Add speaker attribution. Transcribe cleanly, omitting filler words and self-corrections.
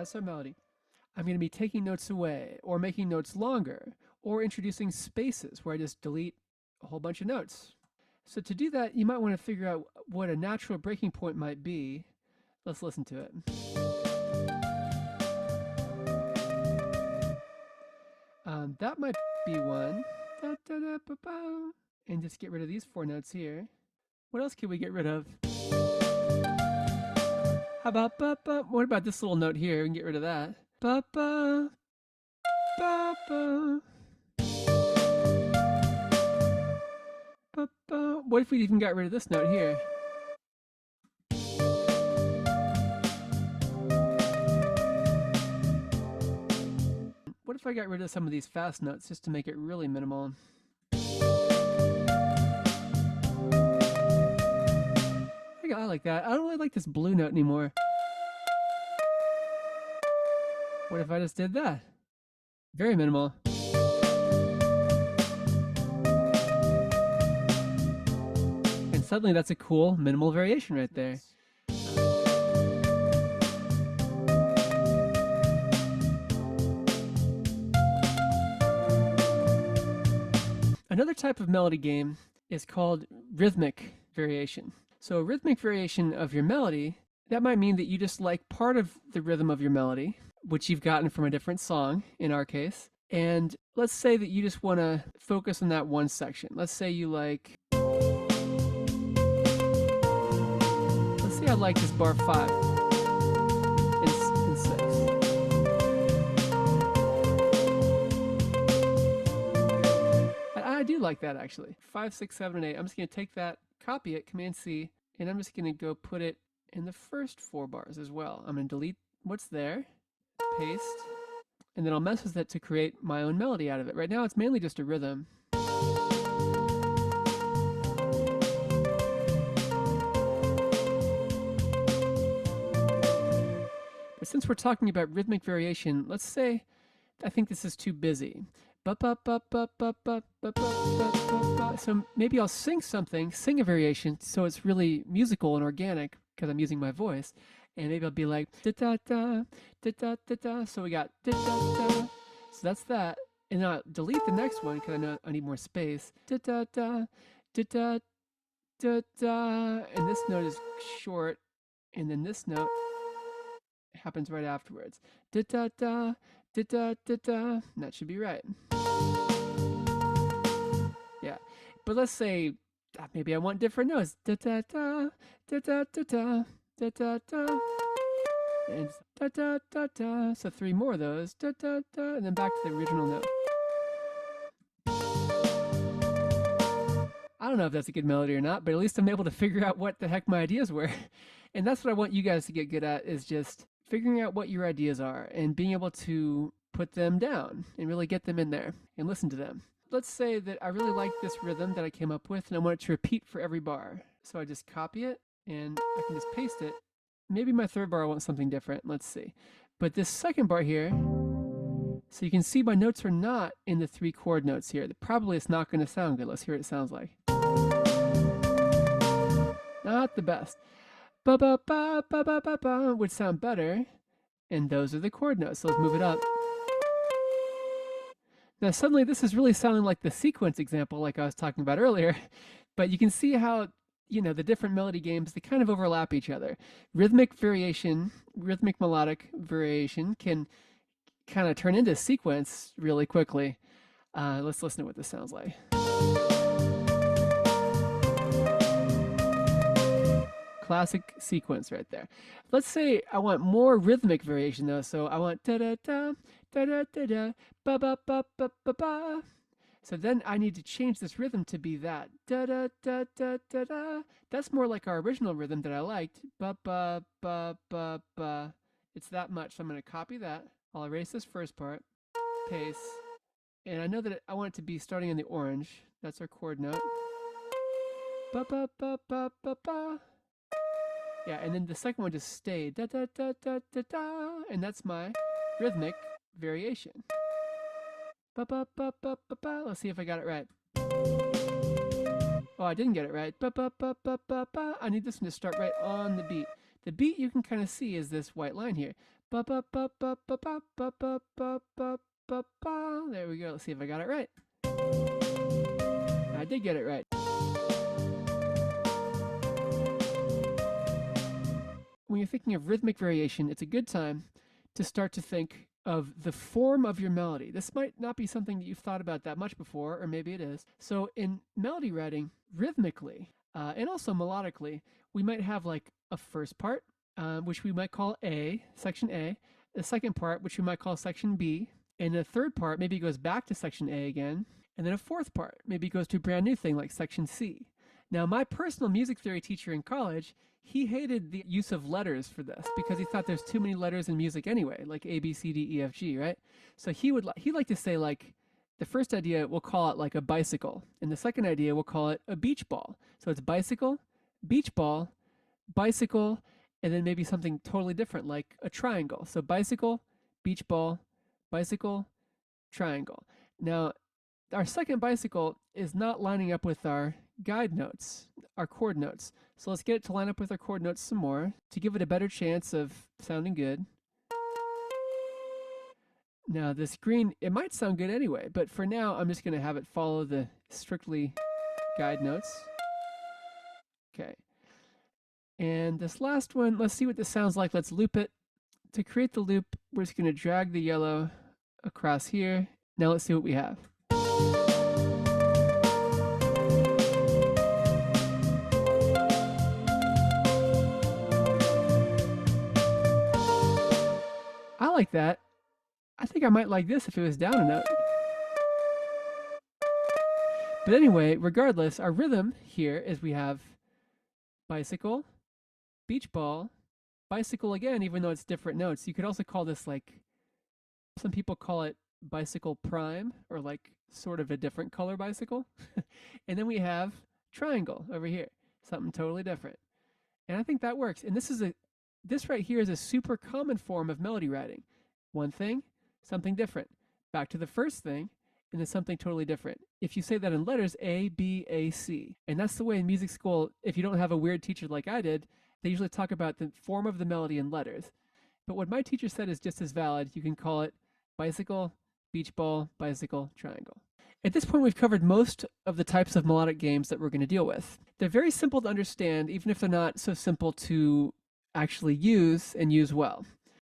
Speaker 1: that's our melody. I'm going to be taking notes away, or making notes longer, or introducing spaces where I just delete a whole bunch of notes. So to do that, you might want to figure out what a natural breaking point might be. Let's listen to it. That might be one. Da, da, da, ba, ba. And just get rid of these 4 notes here. What else can we get rid of? How about ba, ba? What about this little note here? We can get rid of that. Ba, ba, ba, ba. Ba, ba. What if we even got rid of this note here? What if I got rid of some of these fast notes just to make it really minimal? I like that. I don't really like this blue note anymore. What if I just did that? Very minimal. And suddenly that's a cool minimal variation right there. Another type of melody game is called rhythmic variation. So a rhythmic variation of your melody, that might mean that you just like part of the rhythm of your melody, which you've gotten from a different song in our case. And let's say that you just want to focus on that one section. Let's say you like, let's say I like this bar 5 and 6. I do like that actually. 5, 6, 7, and 8. I'm just going to take that, copy it, Command C, and I'm just going to go put it in the first 4 bars as well. I'm going to delete what's there, paste, and then I'll mess with it to create my own melody out of it. Right now it's mainly just a rhythm. But since we're talking about rhythmic variation, let's say I think this is too busy. So maybe I'll sing something, sing a variation so it's really musical and organic because I'm using my voice. And maybe I'll be like da da da da da da da. So we got da da da. So that's that. And then I'll delete the next one because I know I need more space. Da da da da da da da. And this note is short. And then this note happens right afterwards. Da da da da da da da. And that should be right. Yeah, but let's say maybe I want different notes. Da da da da da da da da da da, and da da da da. So 3 more of those. Da da da, and then back to the original note. I don't know if that's a good melody or not, but at least I'm able to figure out what the heck my ideas were. And that's what I want you guys to get good at, is just figuring out what your ideas are and being able to put them down and really get them in there and listen to them. Let's say that I really like this rhythm that I came up with and I want it to repeat for every bar. So I just copy it and I can just paste it. Maybe my 3rd bar I want something different. Let's see. But this 2nd bar here, so you can see my notes are not in the 3 chord notes here. Probably it's not going to sound good. Let's hear what it sounds like. Not the best. Ba ba ba ba ba ba ba would sound better. And those are the chord notes. So let's move it up. Now suddenly this is really sounding like the sequence example like I was talking about earlier, but you can see how, you know, the different melody games, they kind of overlap each other. Rhythmic variation, rhythmic melodic variation can kind of turn into sequence really quickly. Let's listen to what this sounds like. Classic sequence right there. Let's say I want more rhythmic variation though, so I want da da da da da da da ba ba ba ba ba ba. So then I need to change this rhythm to be that da da da da da da. That's more like our original rhythm that I liked. Ba ba ba ba ba. It's that much. So I'm going to copy that. I'll erase this first part, paste, and I know that I want it to be starting in the orange. That's our chord note. Ba ba ba ba ba ba. Yeah, and then the second one just stayed, da da da da da da, and that's my rhythmic variation. Ba ba ba ba ba ba. Let's see if I got it right. Oh, I didn't get it right. Ba ba ba ba ba ba. I need this one to start right on the beat. The beat you can kind of see is this white line here. Ba ba ba ba ba ba ba ba ba ba ba ba. There we go. Let's see if I got it right. I did get it right. When you're thinking of rhythmic variation, it's a good time to start to think of the form of your melody. This might not be something that you've thought about that much before, or maybe it is. So in melody writing, rhythmically, and also melodically, we might have like a first part, which we might call A, section A, the second part, which we might call section B, and the third part maybe goes back to section A again, and then a fourth part maybe goes to a brand new thing like section C. Now, my personal music theory teacher in college, he hated the use of letters for this because he thought there's too many letters in music anyway, like A, B, C, D, E, F, G, right? So he like to say like, the first idea we'll call it like a bicycle, and the second idea we'll call it a beach ball. So it's bicycle, beach ball, bicycle, and then maybe something totally different like a triangle. So bicycle, beach ball, bicycle, triangle. Now, our second bicycle is not lining up with our guide notes, our chord notes. So let's get it to line up with our chord notes some more to give it a better chance of sounding good. Now this green, it might sound good anyway, but for now I'm just going to have it follow the strictly guide notes. Okay. And this last one, let's see what this sounds like. Let's loop it. To create the loop, we're just going to drag the yellow across here. Now let's see what we have. I like that. I think I might like this if it was down a note. But anyway, regardless, our rhythm here is we have bicycle, beach ball, bicycle again, even though it's different notes. You could also call this like, some people call it bicycle prime, or like sort of a different color bicycle. And then we have triangle over here, something totally different. And I think that works. And this right here is a super common form of melody writing. One thing, something different. Back to the first thing, and then something totally different. If you say that in letters, A, B, A, C. And that's the way in music school, if you don't have a weird teacher like I did, they usually talk about the form of the melody in letters. But what my teacher said is just as valid. You can call it bicycle, beach ball, bicycle, triangle. At this point, we've covered most of the types of melodic games that we're going to deal with. They're very simple to understand, even if they're not so simple to actually use and use well.